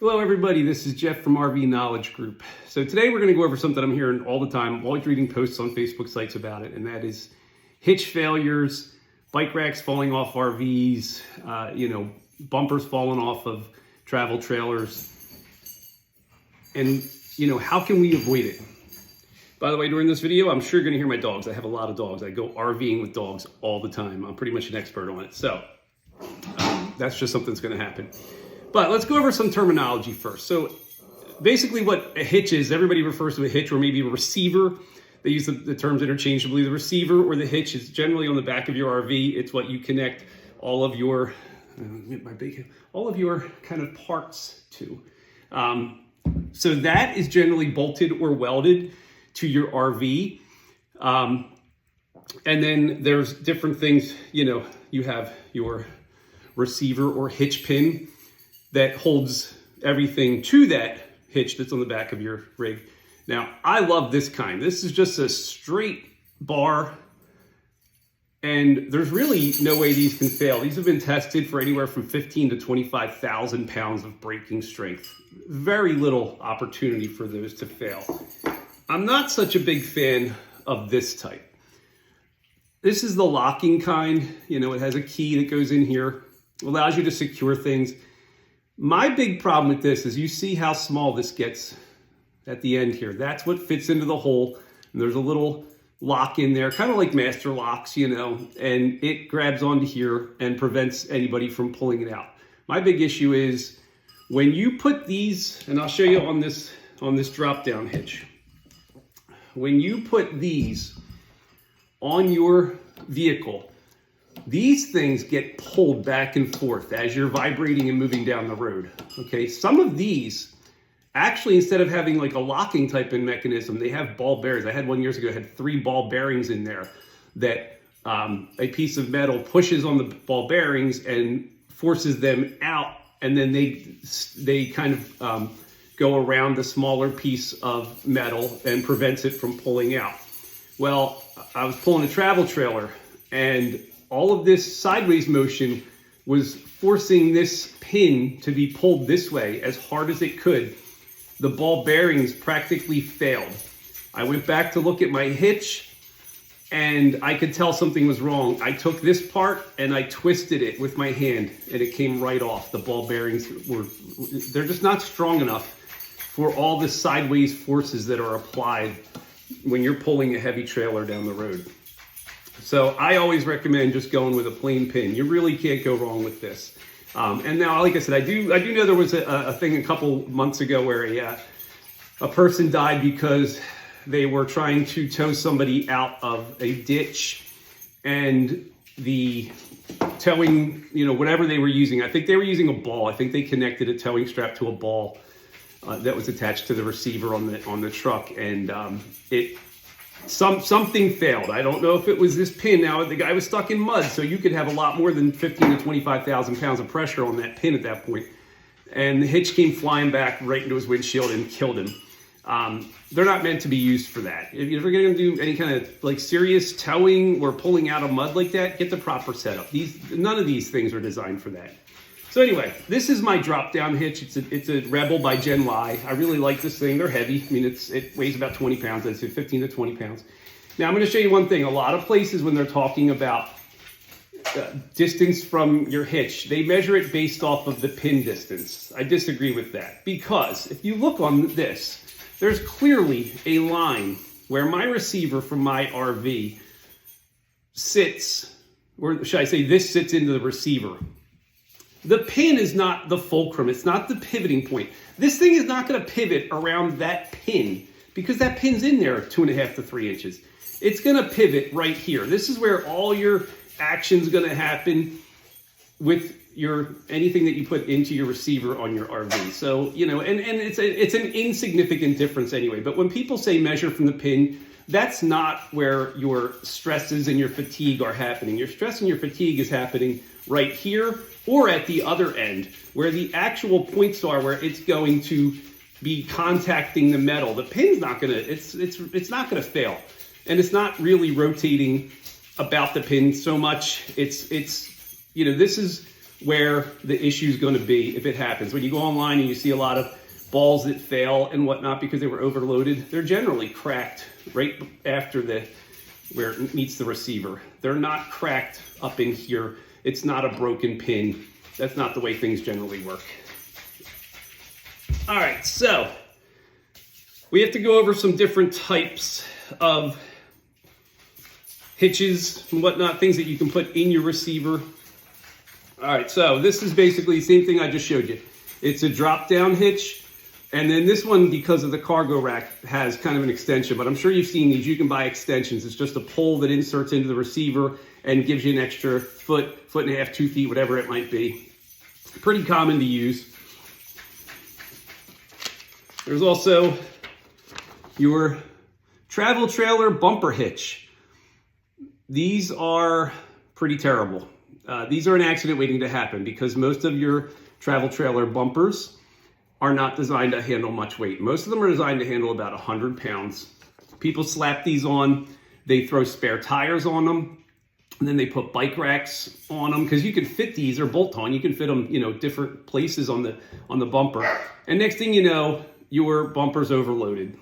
Hello everybody, this is Jeff from RV Knowledge Group. So today we're going to go over something I'm hearing all the time. I'm always reading posts on Facebook sites about it, and that is hitch failures, bike racks falling off RVs, bumpers falling off of travel trailers. And, how can we avoid it? By the way, during this video, I'm sure you're going to hear my dogs. I have a lot of dogs. I go RVing with dogs all the time. I'm pretty much an expert on it. So that's just something that's going to happen. But let's go over some terminology first. So basically what a hitch is, everybody refers to a hitch or maybe a receiver. They use the terms interchangeably. The receiver or the hitch is generally on the back of your RV. It's what you connect all of your, kind of parts to. So that is generally bolted or welded to your RV. And then there's different things, you have your receiver or hitch pin that holds everything to that hitch that's on the back of your rig. Now, I love this kind. This is just a straight bar, and there's really no way these can fail. These have been tested for anywhere from 15 to 25,000 pounds of braking strength. Very little opportunity for those to fail. I'm not such a big fan of this type. This is the locking kind. It has a key that goes in here, allows you to secure things. My big problem with this is you see how small this gets at the end here. That's what fits into the hole. And there's a little lock in there, kind of like master locks, and it grabs onto here and prevents anybody from pulling it out. My big issue is when you put these, and I'll show you on this drop down hitch. When you put these on your vehicle, these things get pulled back and forth as you're vibrating and moving down the road. Okay, some of these actually, instead of having like a locking type in mechanism, they have ball bearings. I had one years ago, had 3 ball bearings in there that a piece of metal pushes on the ball bearings and forces them out, and then they kind of go around the smaller piece of metal and prevents it from pulling out. Well, I was pulling a travel trailer, and all of this sideways motion was forcing this pin to be pulled this way as hard as it could. The ball bearings practically failed. I went back to look at my hitch, and I could tell something was wrong. I took this part and I twisted it with my hand, and it came right off. The ball bearings they're just not strong enough for all the sideways forces that are applied when you're pulling a heavy trailer down the road. So I always recommend just going with a plain pin. You really can't go wrong with this. And now, like I said, I do know there was a thing a couple months ago where a person died because they were trying to tow somebody out of a ditch, and the towing, whatever they were using, I think they were using a ball. I think they connected a towing strap to a ball that was attached to the receiver on the truck, and something failed. I don't know if it was this pin. Now, the guy was stuck in mud, so you could have a lot more than 15 to 25,000 pounds of pressure on that pin at that point. And the hitch came flying back right into his windshield and killed him. They're not meant to be used for that. If you're ever going to do any kind of serious towing or pulling out of mud like that, get the proper setup. None of these things are designed for that. So anyway, this is my drop-down hitch. It's a Rebel by Gen Y. I really like this thing. They're heavy. I mean, it weighs about 20 pounds. I'd say 15 to 20 pounds. Now, I'm going to show you one thing. A lot of places, when they're talking about distance from your hitch, they measure it based off of the pin distance. I disagree with that, because if you look on this, there's clearly a line where my receiver from my RV sits, or should I say this sits into the receiver. The pin is not the fulcrum. It's not the pivoting point. This thing is not going to pivot around that pin because that pin's in there 2.5 to 3 inches. It's going to pivot right here. This is where all your action's going to happen with anything that you put into your receiver on your RV. So, and it's an insignificant difference anyway. But when people say measure from the pin, that's not where your stresses and your fatigue are happening. Your stress and your fatigue is happening right here, or at the other end, where the actual points are, where it's going to be contacting the metal. The pin's not gonna, it's not gonna fail. And it's not really rotating about the pin so much. This is where the issue is going to be if it happens. When you go online and you see a lot of balls that fail and whatnot because they were overloaded, they're generally cracked right after where it meets the receiver. They're not cracked up in here. It's not a broken pin. That's not the way things generally work. All right, so we have to go over some different types of hitches and whatnot, things that you can put in your receiver. All right, so this is basically the same thing I just showed you. It's a drop-down hitch, and then this one, because of the cargo rack, has kind of an extension, but I'm sure you've seen these. You can buy extensions. It's just a pole that inserts into the receiver and gives you an extra foot and a half, 2 feet, whatever it might be. Pretty common to use. There's also your travel trailer bumper hitch. These are pretty terrible. These are an accident waiting to happen because most of your travel trailer bumpers are not designed to handle much weight. Most of them are designed to handle about 100 pounds. People slap these on, they throw spare tires on them, and then they put bike racks on them because you can fit these, or bolt on, you can fit them, different places on the bumper. And next thing you know, your bumper's overloaded.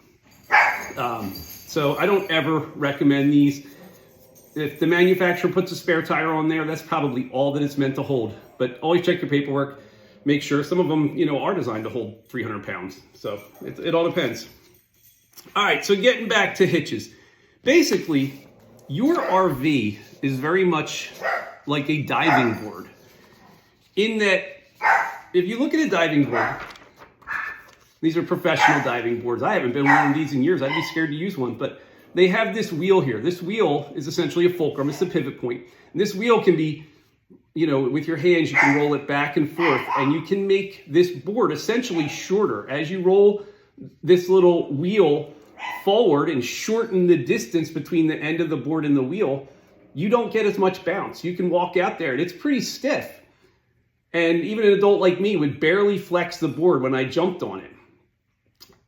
So I don't ever recommend these. If the manufacturer puts a spare tire on there, that's probably all that it's meant to hold. But always check your paperwork. Make sure. Some of them, are designed to hold 300 pounds. So it all depends. All right, so getting back to hitches. Basically, your RV is very much like a diving board. In that, if you look at a diving board, these are professional diving boards. I haven't been on one of these in years. I'd be scared to use one, but they have this wheel here. This wheel is essentially a fulcrum. It's the pivot point. And this wheel can be, with your hands, you can roll it back and forth, and you can make this board essentially shorter. As you roll this little wheel forward and shorten the distance between the end of the board and the wheel, you don't get as much bounce. You can walk out there, and it's pretty stiff. And even an adult like me would barely flex the board when I jumped on it.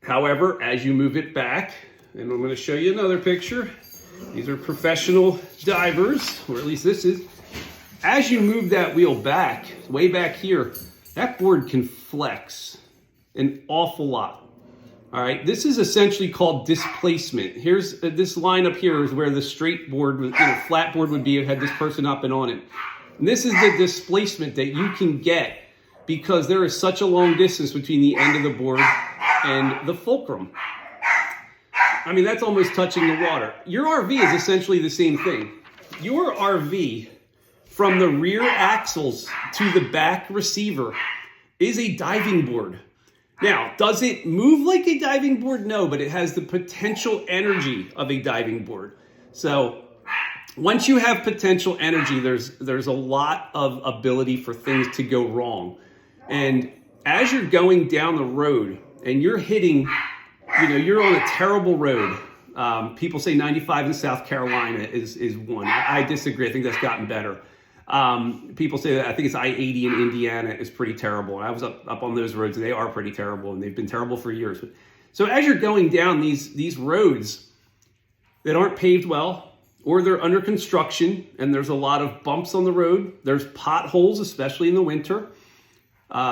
However, as you move it back, and I'm going to show you another picture. These are professional divers, or at least this is. As you move that wheel back, way back here, that board can flex an awful lot. All right, this is essentially called displacement. Here's this line up here is where the straight board, flat board would be, had this person up and on it. And this is the displacement that you can get because there is such a long distance between the end of the board and the fulcrum. I mean, that's almost touching the water. Your RV is essentially the same thing. Your RV, from the rear axles to the back receiver, is a diving board. Now, does it move like a diving board? No, but it has the potential energy of a diving board. So once you have potential energy, there's a lot of ability for things to go wrong. And as you're going down the road and you're hitting, you're on a terrible road. People say 95 in South Carolina is one. I disagree. I think that's gotten better. People say that I think it's I-80 in Indiana is pretty terrible. And I was up on those roads. They are pretty terrible, and they've been terrible for years. So as you're going down these roads that aren't paved well, or they're under construction, and there's a lot of bumps on the road, there's potholes, especially in the winter,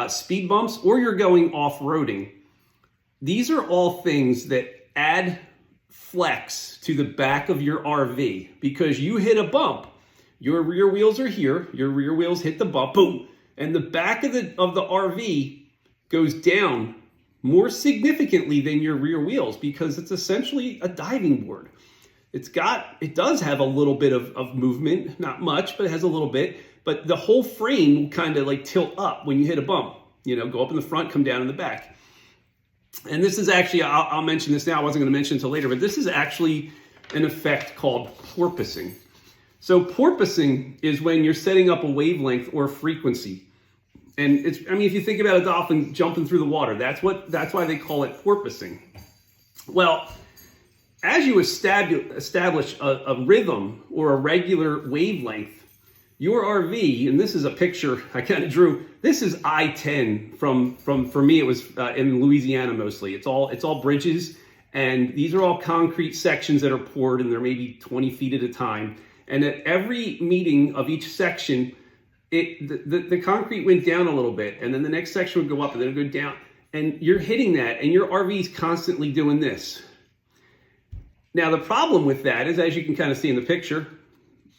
speed bumps, or you're going off-roading. These are all things that add flex to the back of your RV because you hit a bump. Your rear wheels are here. Your rear wheels hit the bump, boom, and the back of the RV goes down more significantly than your rear wheels because it's essentially a diving board. It does have a little bit of movement, not much, but it has a little bit. But the whole frame will kind of like tilt up when you hit a bump. Go up in the front, come down in the back. And this is actually, I'll mention this now. I wasn't going to mention it until later, but this is actually an effect called porpoising. So porpoising is when you're setting up a wavelength or frequency. And if you think about a dolphin jumping through the water, that's why they call it porpoising. Well, as you establish a rhythm or a regular wavelength, your RV, and this is a picture I kind of drew. This is I-10 from for me, it was in Louisiana mostly. It's all bridges, and these are all concrete sections that are poured, and they're maybe 20 feet at a time. And at every meeting of each section, the concrete went down a little bit, and then the next section would go up, and then it would go down, and you're hitting that, and your RV is constantly doing this. Now, the problem with that is, as you can kind of see in the picture,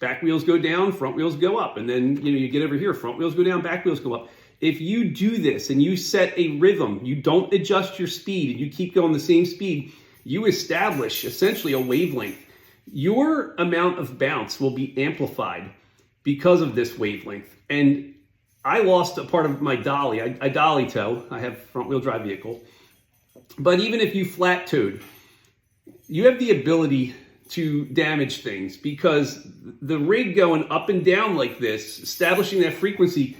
back wheels go down, front wheels go up, and then you get over here, front wheels go down, back wheels go up. If you do this and you set a rhythm, you don't adjust your speed, and you keep going the same speed, you establish essentially a wavelength. Your amount of bounce will be amplified because of this wavelength. And I lost a part of my dolly. I dolly tow. I have front wheel drive vehicle. But even if you flat towed, you have the ability to damage things, because the rig going up and down like this, establishing that frequency,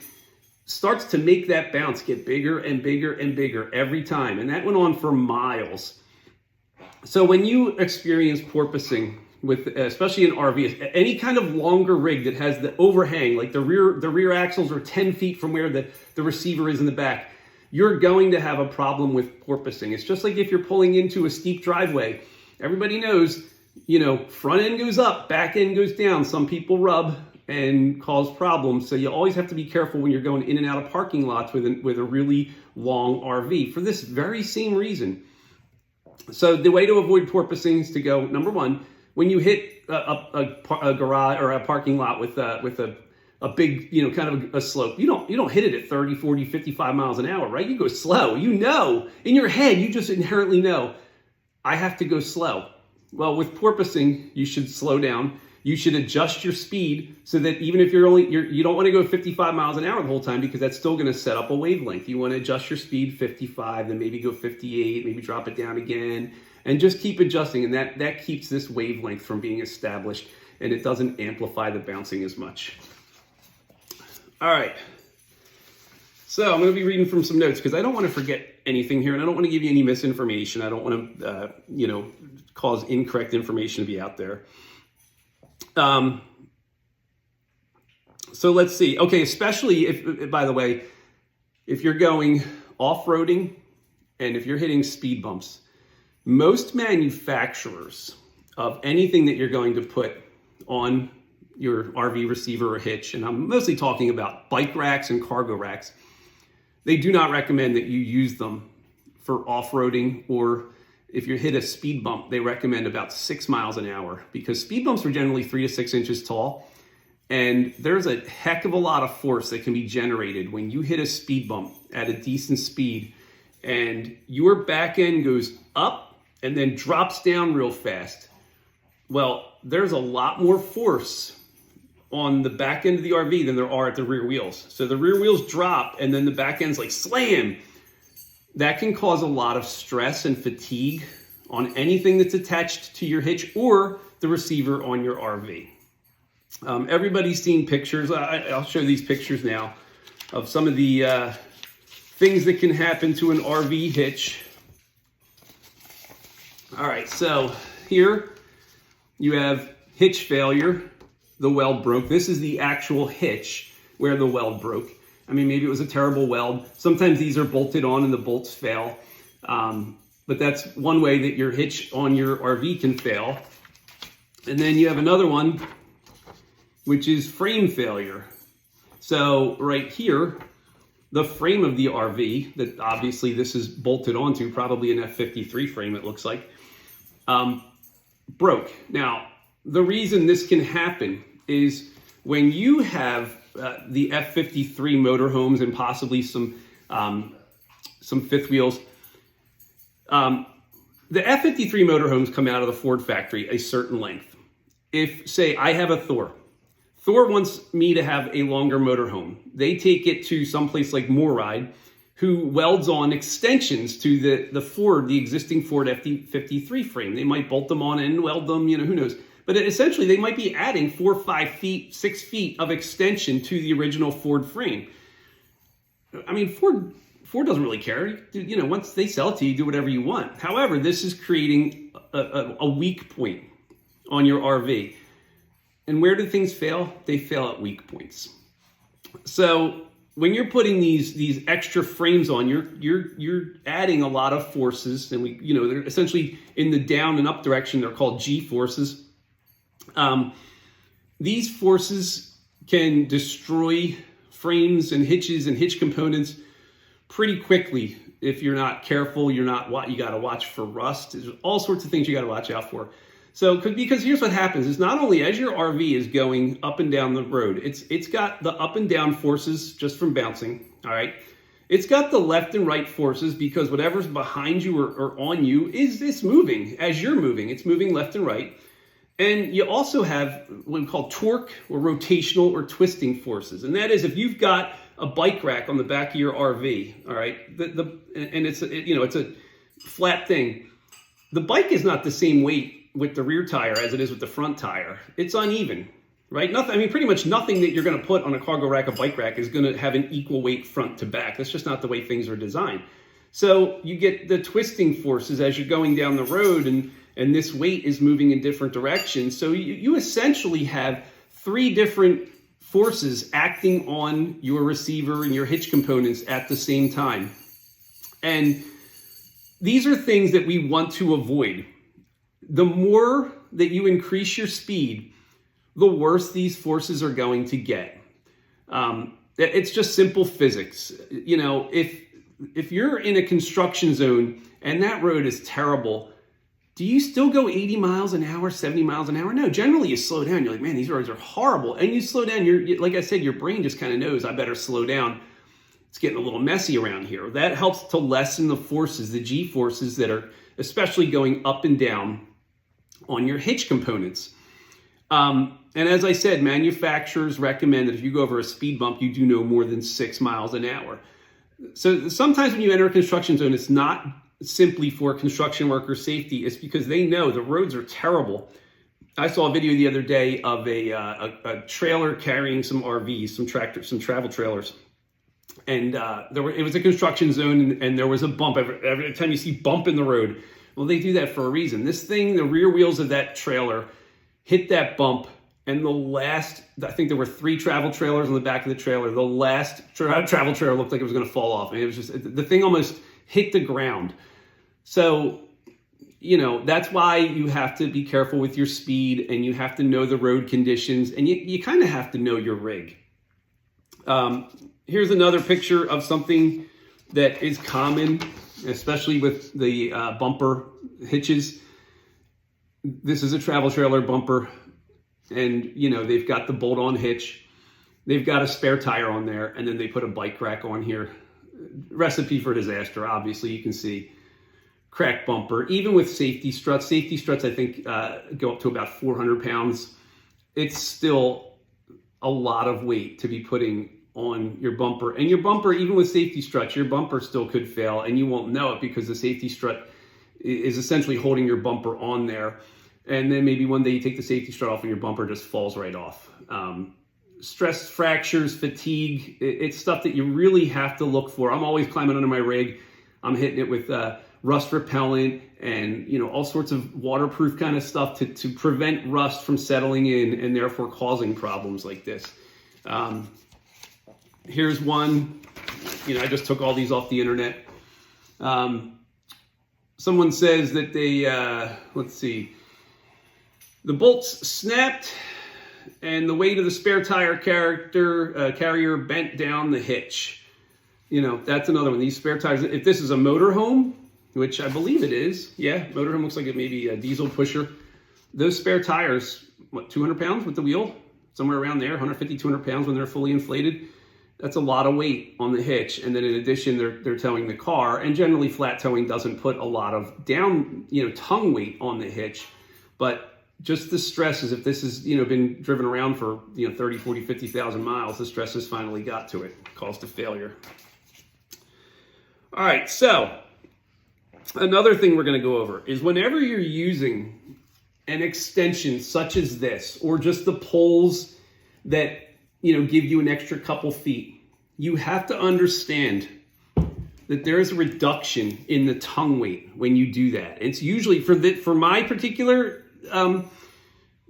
starts to make that bounce get bigger and bigger and bigger every time. And that went on for miles. So when you experience porpoising with, especially an RV, any kind of longer rig that has the overhang, like the rear axles are 10 feet from where the receiver is in the back, you're going to have a problem with porpoising. It's just like if you're pulling into a steep driveway. Everybody knows, front end goes up, back end goes down. Some people rub and cause problems. So you always have to be careful when you're going in and out of parking lots with a really long RV for this very same reason. So the way to avoid porpoising is to go, number one, when you hit a garage or a parking lot with a big, kind of a slope, you don't hit it at 30, 40, 55 miles an hour, right? You go slow. In your head, you just inherently know, I have to go slow. Well, with porpoising, you should slow down. You should adjust your speed so that even if you don't want to go 55 miles an hour the whole time, because that's still going to set up a wavelength. You want to adjust your speed 55, then maybe go 58, maybe drop it down again, and just keep adjusting. And that keeps this wavelength from being established, and it doesn't amplify the bouncing as much. All right. So I'm going to be reading from some notes because I don't want to forget anything here, and I don't want to give you any misinformation. I don't want to, cause incorrect information to be out there. So let's see. Okay, especially if, by the way, if you're going off-roading and if you're hitting speed bumps, most manufacturers of anything that you're going to put on your RV receiver or hitch, and I'm mostly talking about bike racks and cargo racks, they do not recommend that you use them for off-roading, or if you hit a speed bump, they recommend about 6 miles an hour, because speed bumps are generally 3 to 6 inches tall. And there's a heck of a lot of force that can be generated when you hit a speed bump at a decent speed and your back end goes up and then drops down real fast. Well, there's a lot more force on the back end of the RV than there are at the rear wheels. So the rear wheels drop and then the back end's like slam. That can cause a lot of stress and fatigue on anything that's attached to your hitch or the receiver on your RV. Everybody's seen pictures. I'll show these pictures now of some of the things that can happen to an RV hitch. All right, so here you have hitch failure. The weld broke. This is the actual hitch where the weld broke. I mean, maybe it was a terrible weld. Sometimes these are bolted on and the bolts fail. But that's one way that your hitch on your RV can fail. And then you have another one, which is frame failure. So right here, the frame of the RV, that obviously this is bolted onto, probably an F53 frame it looks like, broke. Now, the reason this can happen is when you have the F53 motorhomes and possibly some fifth wheels, the F53 motorhomes come out of the Ford factory a certain length. If, say, I have a Thor wants me to have a longer motorhome. They take it to someplace like Moride, who welds on extensions to the existing Ford F53 frame. They might bolt them on and weld them, who knows. But essentially, they might be adding 4, 5 feet, 6 feet of extension to the original Ford frame. I mean, Ford doesn't really care. Once they sell it to you, do whatever you want. However, this is creating a weak point on your RV. And where do things fail? They fail at weak points. So when you're putting these extra frames on, you're adding a lot of forces, and they're essentially in the down and up direction. They're called G forces. These forces can destroy frames and hitches and hitch components pretty quickly. If you're not careful, you got to watch for rust. There's all sorts of things you got to watch out for. So, because here's what happens is not only as your RV is going up and down the road, it's got the up and down forces just from bouncing, all right? It's got the left and right forces because whatever's behind you or on you is moving as you're moving. It's moving left and right. And you also have what we call torque or rotational or twisting forces. And that is if you've got a bike rack on the back of your RV, all right, and it's a flat thing. The bike is not the same weight with the rear tire as it is with the front tire. It's uneven, right? Pretty much nothing that you're going to put on a cargo rack, a bike rack, is going to have an equal weight front to back. That's just not the way things are designed. So you get the twisting forces as you're going down the road, and this weight is moving in different directions. So you essentially have three different forces acting on your receiver and your hitch components at the same time. And these are things that we want to avoid. The more that you increase your speed, the worse these forces are going to get. It's just simple physics. You know, if you're in a construction zone and that road is terrible, do you still go 80 miles an hour, 70 miles an hour? No, generally you slow down. You're like, man, these roads are horrible. And you slow down. Like I said, your brain just kind of knows, I better slow down. It's getting a little messy around here. That helps to lessen the forces, the G forces that are especially going up and down on your hitch components. And as I said, manufacturers recommend that if you go over a speed bump, you do no more than 6 miles an hour. So sometimes when you enter a construction zone, it's not simply for construction worker safety. It's because they know the roads are terrible. I saw a video the other day of a trailer carrying some RVs, some tractors, some travel trailers. And it was a construction zone, and there was a bump. Every time you see bump in the road, well, they do that for a reason. This thing, the rear wheels of that trailer hit that bump, and I think there were 3 travel trailers on the back of the trailer. The last travel trailer looked like it was going to fall off. And it was just, the thing almost hit the ground. So, you know, that's why you have to be careful with your speed, and you have to know the road conditions, and you kind of have to know your rig. Here's another picture of something that is common, especially with the bumper hitches. This is a travel trailer bumper, and you know, they've got the bolt-on hitch, they've got a spare tire on there, and then they put a bike rack on here. Recipe for disaster, obviously. You can see cracked bumper. Even with safety struts I think go up to about 400 pounds. It's still a lot of weight to be putting on your bumper. And your bumper, even with safety struts, your bumper still could fail, and you won't know it because the safety strut is essentially holding your bumper on there. And then maybe one day you take the safety strut off and your bumper just falls right off. Stress fractures, fatigue, it's stuff that you really have to look for. I'm always climbing under my rig. I'm hitting it with rust repellent and, you know, all sorts of waterproof kind of stuff to prevent rust from settling in and therefore causing problems like this. Here's one, you know, I just took all these off the internet. Someone says that they, let's see, the bolts snapped and the weight of the spare tire carrier bent down the hitch. You know, that's another one. These spare tires, if this is a motorhome, which I believe it is, yeah, motorhome looks like it may be a diesel pusher. Those spare tires, what, 200 pounds with the wheel? Somewhere around there, 150, 200 pounds when they're fully inflated. That's a lot of weight on the hitch. And then in addition, they're towing the car, and generally flat towing doesn't put a lot of down, you know, tongue weight on the hitch. But just the stress is, if this has, you know, been driven around for, you know, 30, 40, 50,000 miles, the stress has finally got to it, caused a failure. All right, so another thing we're going to go over is whenever you're using an extension such as this, or just the poles that, you know, give you an extra couple feet, you have to understand that there is a reduction in the tongue weight when you do that. It's usually for my particular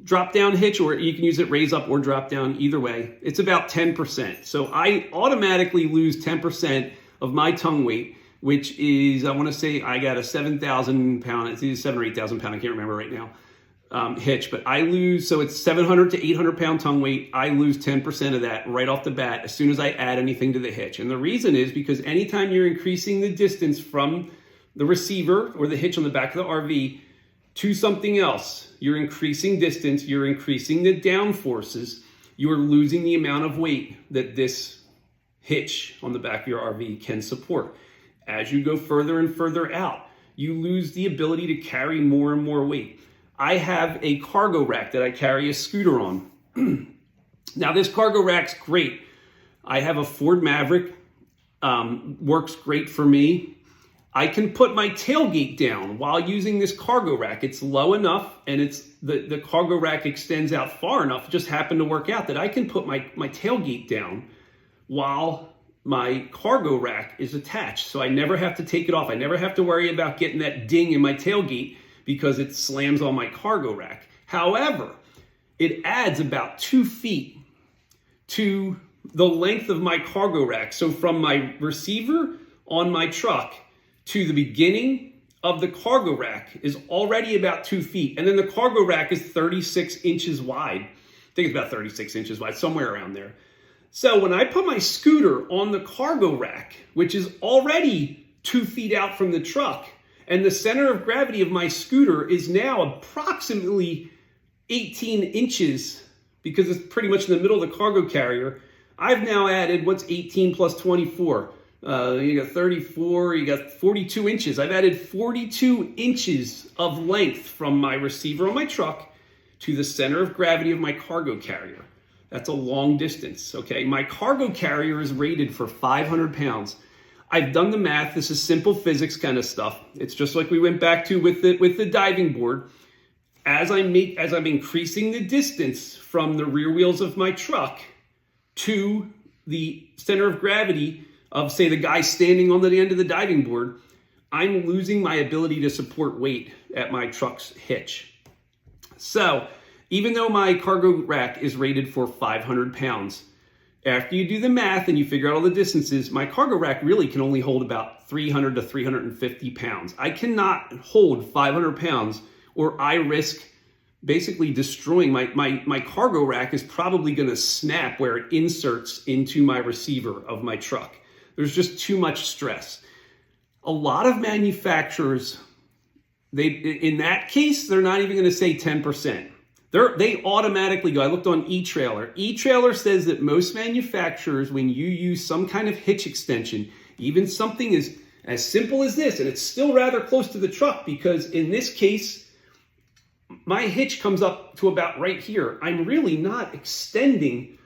drop down hitch, or you can use it raise up or drop down, either way, it's about 10%. So I automatically lose 10% of my tongue weight, which is, I want to say I got a 7,000 pound, it's either 7,000 or 8,000 pound, I can't remember right now, hitch, but I lose, so it's 700 to 800 pound tongue weight. I lose 10% of that right off the bat as soon as I add anything to the hitch. And the reason is because anytime you're increasing the distance from the receiver or the hitch on the back of the RV to something else, you're increasing distance, you're increasing the down forces, you're losing the amount of weight that this hitch on the back of your RV can support. As you go further and further out, you lose the ability to carry more and more weight. I have a cargo rack that I carry a scooter on. Now this cargo rack's great. I have a Ford Maverick, works great for me. I can put my tailgate down while using this cargo rack. It's low enough and it's the cargo rack extends out far enough. It just happened to work out that I can put my tailgate down while my cargo rack is attached. So I never have to take it off. I never have to worry about getting that ding in my tailgate because it slams on my cargo rack. However, it adds about 2 feet to the length of my cargo rack. So from my receiver on my truck to the beginning of the cargo rack is already about 2 feet. And then the cargo rack is 36 inches wide. I think it's about 36 inches wide, somewhere around there. So when I put my scooter on the cargo rack, which is already 2 feet out from the truck, and the center of gravity of my scooter is now approximately 18 inches because it's pretty much in the middle of the cargo carrier, I've now added, what's 18 plus 24? You got 34, you got 42 inches. I've added 42 inches of length from my receiver on my truck to the center of gravity of my cargo carrier. That's a long distance, okay? My cargo carrier is rated for 500 pounds. I've done the math. This is simple physics kind of stuff. It's just like we went back to with the diving board. As I'm increasing the distance from the rear wheels of my truck to the center of gravity of, say, the guy standing on the end of the diving board, I'm losing my ability to support weight at my truck's hitch. So even though my cargo rack is rated for 500 pounds, after you do the math and you figure out all the distances, my cargo rack really can only hold about 300 to 350 pounds. I cannot hold 500 pounds or I risk basically destroying my cargo rack is probably going to snap where it inserts into my receiver of my truck. There's just too much stress. A lot of manufacturers, in that case, they're not even going to say 10%. They automatically go. I looked on eTrailer. eTrailer says that most manufacturers, when you use some kind of hitch extension, even something as simple as this, and it's still rather close to the truck because in this case, my hitch comes up to about right here. I'm really not extending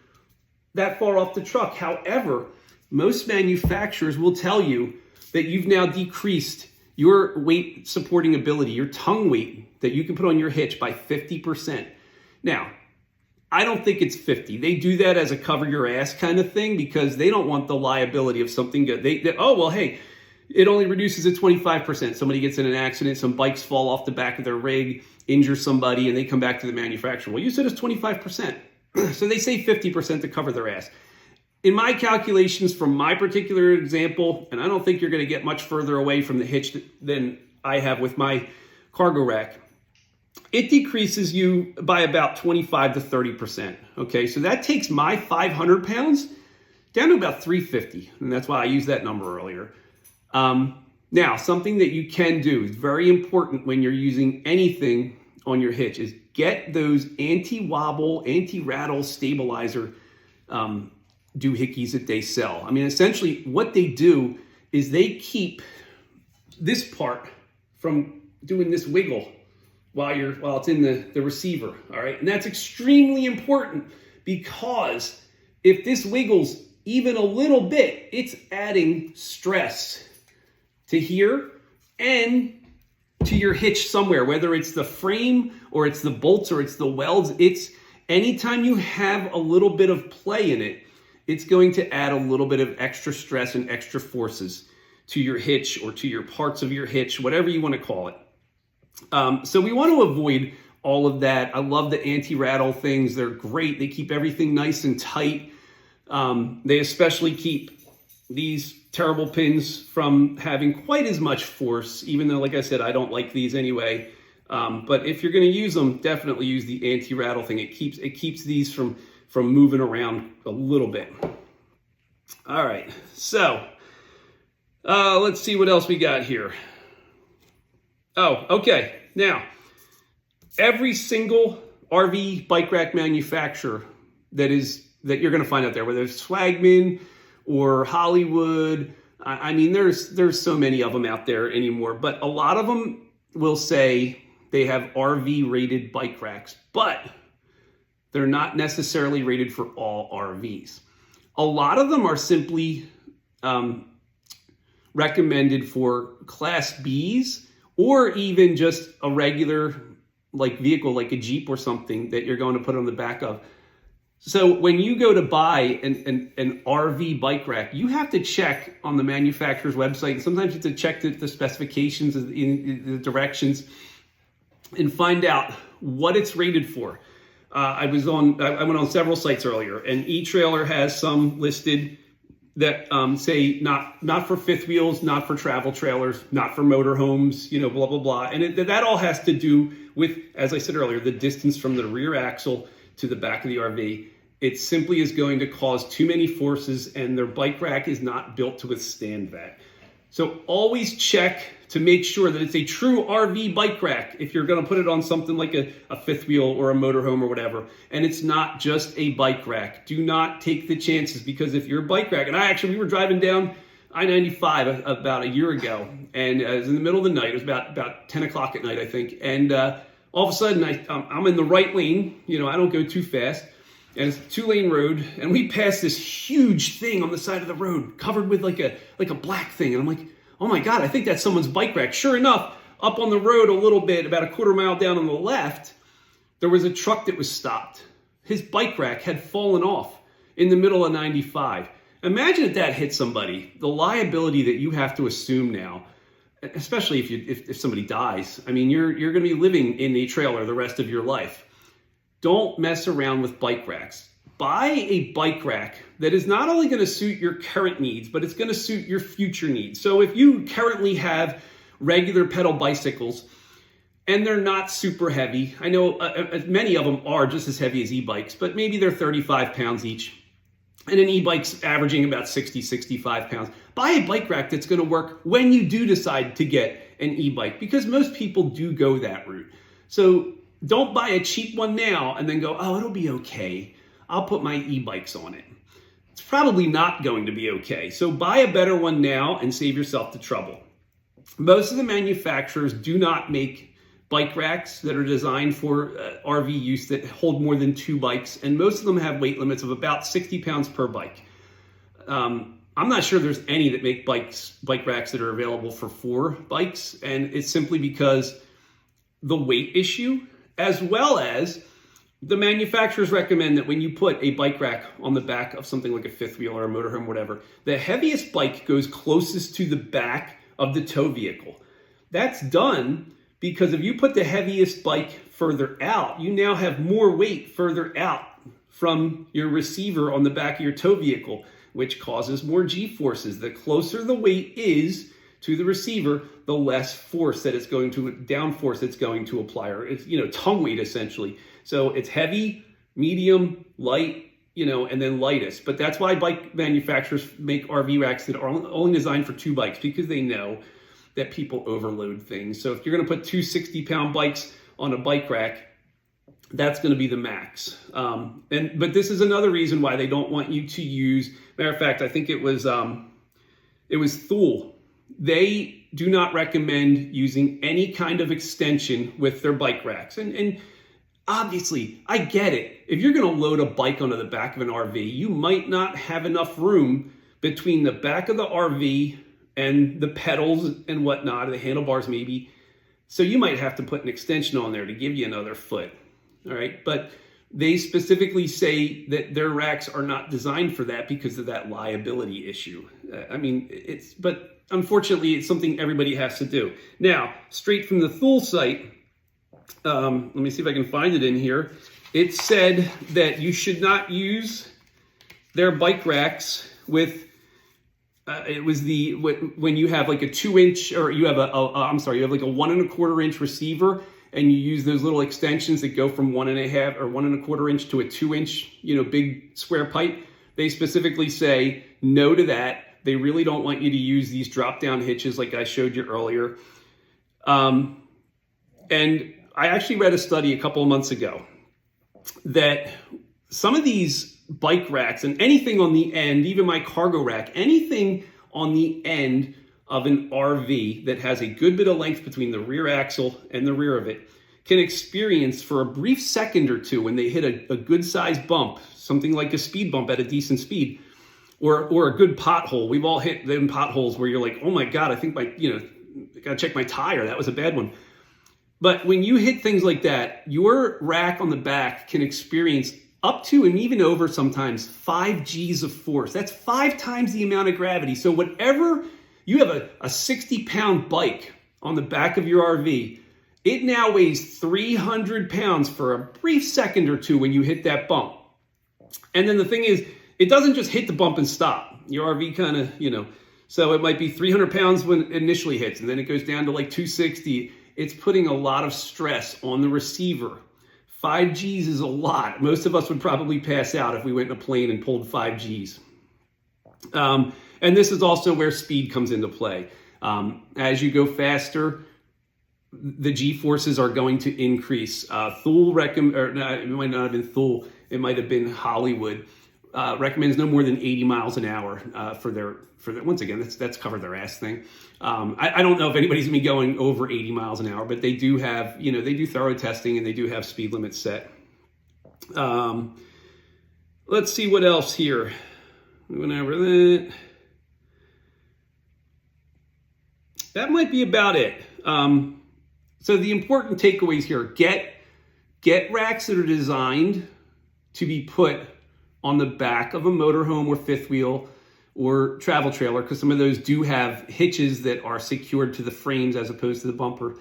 that far off the truck. However, most manufacturers will tell you that you've now decreased your weight supporting ability, your tongue weight that you can put on your hitch by 50%. Now, I don't think it's 50. They do that as a cover your ass kind of thing because they don't want the liability of something good. Oh, well, hey, it only reduces it 25%. Somebody gets in an accident, some bikes fall off the back of their rig, injure somebody, and they come back to the manufacturer. Well, you said it's 25%. So they say 50% to cover their ass. In my calculations from my particular example, and I don't think you're going to get much further away from the hitch than I have with my cargo rack, it decreases you by about 25 to 30%. Okay, so that takes my 500 pounds down to about 350, and that's why I used that number earlier. Now, something that you can do is very important when you're using anything on your hitch is get those anti-wobble, anti-rattle stabilizer doohickeys that they sell. I mean, essentially what they do is they keep this part from doing this wiggle while it's in the receiver, all right? And that's extremely important because if this wiggles even a little bit, it's adding stress to here and to your hitch somewhere, whether it's the frame or it's the bolts or it's the welds. It's anytime you have a little bit of play in it, it's going to add a little bit of extra stress and extra forces to your hitch or to your parts of your hitch, whatever you want to call it. So we want to avoid all of that. I love the anti-rattle things. They're great. They keep everything nice and tight. They especially keep these terrible pins from having quite as much force, even though, like I said, I don't like these anyway. But if you're going to use them, definitely use the anti-rattle thing. It keeps these from moving around a little bit. All right, so let's see what else we got here. Oh, okay. Now, every single RV bike rack manufacturer that you're going to find out there, whether it's Swagman or Hollywood, I mean, there's so many of them out there anymore, but a lot of them will say they have RV rated bike racks, but they're not necessarily rated for all RVs. A lot of them are simply recommended for Class Bs, or even just a regular vehicle like a Jeep or something that you're going to put on the back of. So when you go to buy an RV bike rack, you have to check on the manufacturer's website, and sometimes you have to check the specifications, in the directions, and find out what it's rated for. I went on several sites earlier, and eTrailer has some listed that say not for fifth wheels, not for travel trailers, not for motorhomes, blah, blah, blah. And that all has to do with, as I said earlier, the distance from the rear axle to the back of the RV. It simply is going to cause too many forces, and their bike rack is not built to withstand that. So always check to make sure that it's a true RV bike rack if you're going to put it on something like a fifth wheel or a motorhome or whatever, and it's not just a bike rack. Do not take the chances, because if your bike rack, and we were driving down I-95 about a year ago, and it was in the middle of the night. It was about 10 o'clock at night, I think, and all of a sudden I'm in the right lane. I don't go too fast, and it's a 2-lane road, and we passed this huge thing on the side of the road covered with like a black thing, and I'm like, oh my God, I think that's someone's bike rack. Sure enough, up on the road a little bit, about a quarter mile down on the left, there was a truck that was stopped. His bike rack had fallen off in the middle of 95. Imagine if that hit somebody, the liability that you have to assume now, especially if somebody dies. I mean, you're going to be living in a trailer the rest of your life. Don't mess around with bike racks. Buy a bike rack that is not only going to suit your current needs, but it's going to suit your future needs. So if you currently have regular pedal bicycles and they're not super heavy, I know many of them are just as heavy as e-bikes, but maybe they're 35 pounds each, and an e-bike's averaging about 60, 65 pounds. Buy a bike rack that's going to work when you do decide to get an e-bike, because most people do go that route. So don't buy a cheap one now and then go, oh, it'll be okay. I'll put my e-bikes on it. It's probably not going to be okay. So buy a better one now and save yourself the trouble. Most of the manufacturers do not make bike racks that are designed for RV use that hold more than 2 bikes, and most of them have weight limits of about 60 pounds per bike. I'm not sure there's any that make bike racks that are available for 4 bikes, and it's simply because the weight issue, as well as the manufacturers recommend that when you put a bike rack on the back of something like a fifth wheel or a motorhome, whatever, the heaviest bike goes closest to the back of the tow vehicle. That's done because if you put the heaviest bike further out, you now have more weight further out from your receiver on the back of your tow vehicle, which causes more G-forces. The closer the weight is to the receiver, the less force that it's going to, downforce it's going to apply, or it's, tongue weight essentially. So it's heavy, medium, light, and then lightest. But that's why bike manufacturers make RV racks that are only designed for 2 bikes, because they know that people overload things. So if you're going to put 2 60-pound bikes on a bike rack, that's going to be the max. But this is another reason why they don't want you to use. Matter of fact, I think it was Thule. They do not recommend using any kind of extension with their bike racks. And obviously, I get it. If you're going to load a bike onto the back of an RV, you might not have enough room between the back of the RV and the pedals and whatnot, or the handlebars maybe. So you might have to put an extension on there to give you another foot. All right. But they specifically say that their racks are not designed for that because of that liability issue. But unfortunately, it's something everybody has to do. Now, straight from the Thule site, let me see if I can find it in here. It said that you should not use their bike racks with, when you have like a 2-inch, or you have you have like a 1 1/4 inch receiver, and you use those little extensions that go from 1.5 or 1.25 inch to a 2-inch, big square pipe, they specifically say no to that. They really don't want you to use these drop-down hitches like I showed you earlier. And I actually read a study a couple of months ago that some of these bike racks and anything on the end, even my cargo rack, anything on the end of an RV that has a good bit of length between the rear axle and the rear of it can experience for a brief second or two when they hit a good sized bump, something like a speed bump at a decent speed, or a good pothole. We've all hit them potholes where you're like, oh my God, I think I gotta check my tire. That was a bad one. But when you hit things like that, your rack on the back can experience up to and even over sometimes 5 G's of force. That's 5 times the amount of gravity. So whatever, you have a 60-pound bike on the back of your RV, it now weighs 300 pounds for a brief second or two when you hit that bump. And then the thing is, it doesn't just hit the bump and stop. Your RV kind of, so it might be 300 pounds when it initially hits, and then it goes down to like 260. It's putting a lot of stress on the receiver. 5 G's is a lot. Most of us would probably pass out if we went in a plane and pulled 5 G's. And this is also where speed comes into play. As you go faster, the G forces are going to increase. Thule it might not have been Thule, it might have been Hollywood. Recommends no more than 80 miles an hour for their once again, that's cover their ass thing. I don't know if anybody's gonna be going over 80 miles an hour, but they do have, they do thorough testing and they do have speed limits set. Let's see what else here. We went over that. That might be about it. So the important takeaways here, get racks that are designed to be put on the back of a motorhome or fifth wheel or travel trailer, because some of those do have hitches that are secured to the frames as opposed to the bumper.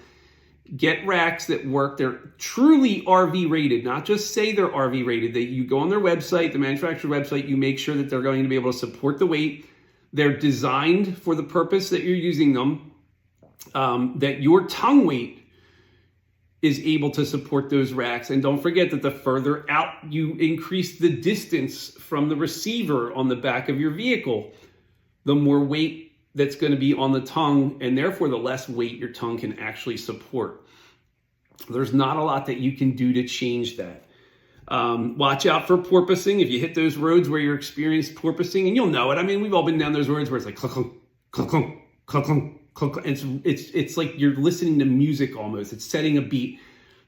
Get racks that work. They're truly RV rated, not just say they're RV rated. That you go on their website, the manufacturer website, you make sure that they're going to be able to support the weight. They're designed for the purpose that you're using them, that your tongue weight is able to support those racks. And don't forget that the further out you increase the distance from the receiver on the back of your vehicle, the more weight that's going to be on the tongue, and therefore the less weight your tongue can actually support. There's not a lot that you can do to change that. Watch out for porpoising. If you hit those roads where you're experiencing porpoising, and you'll know it. I mean, we've all been down those roads where it's like clunk, clunk, clunk, clunk, clunk. It's like you're listening to music almost. It's setting a beat.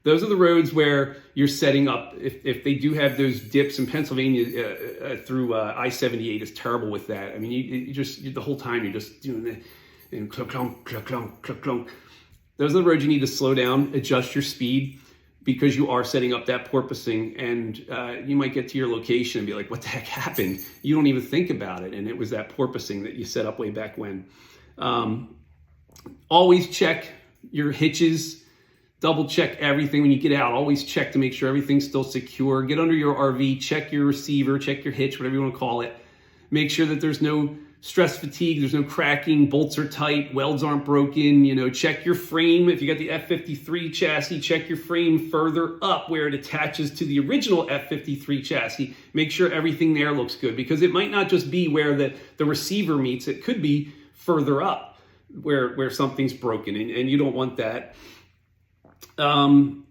Those are the roads where you're setting up. If they do have those dips in Pennsylvania through I-78 is terrible with that. I mean, you just the whole time you're just doing that and clunk, clunk, clunk, clunk, clunk, clunk. Those are the roads you need to slow down, adjust your speed, because you are setting up that porpoising, and you might get to your location and be like, what the heck happened? You don't even think about it, and it was that porpoising that you set up way back when. Always check your hitches, double check everything when you get out. Always check to make sure everything's still secure. Get under your RV, check your receiver, check your hitch, whatever you want to call it. Make sure that there's no stress fatigue, there's no cracking, bolts are tight, welds aren't broken. Check your frame. If you got the F53 chassis, check your frame further up where it attaches to the original F53 chassis. Make sure everything there looks good, because it might not just be where the receiver meets. It could be further up where something's broken, and you don't want that. And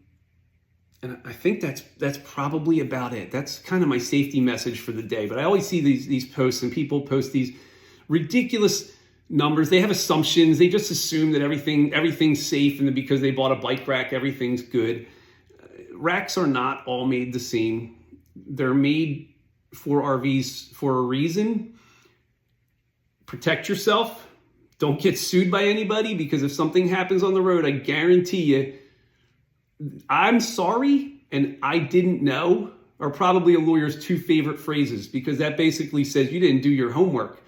I think that's probably about it. That's kind of my safety message for the day. But I always see these posts, and people post these ridiculous numbers. They have assumptions. They just assume that everything's safe, and that because they bought a bike rack, everything's good. Racks are not all made the same. They're made for RVs for a reason. Protect yourself. Don't get sued by anybody, because if something happens on the road, I guarantee you, I'm sorry and I didn't know are probably a lawyer's 2 favorite phrases, because that basically says you didn't do your homework.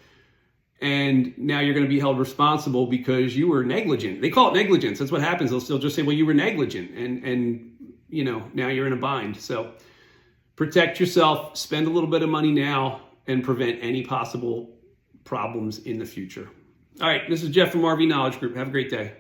And now you're going to be held responsible because you were negligent. They call it negligence. That's what happens. They'll still just say, well, you were negligent. And now you're in a bind. So protect yourself, spend a little bit of money now, and prevent any possible problems in the future. All right, this is Jeff from RV Knowledge Group. Have a great day.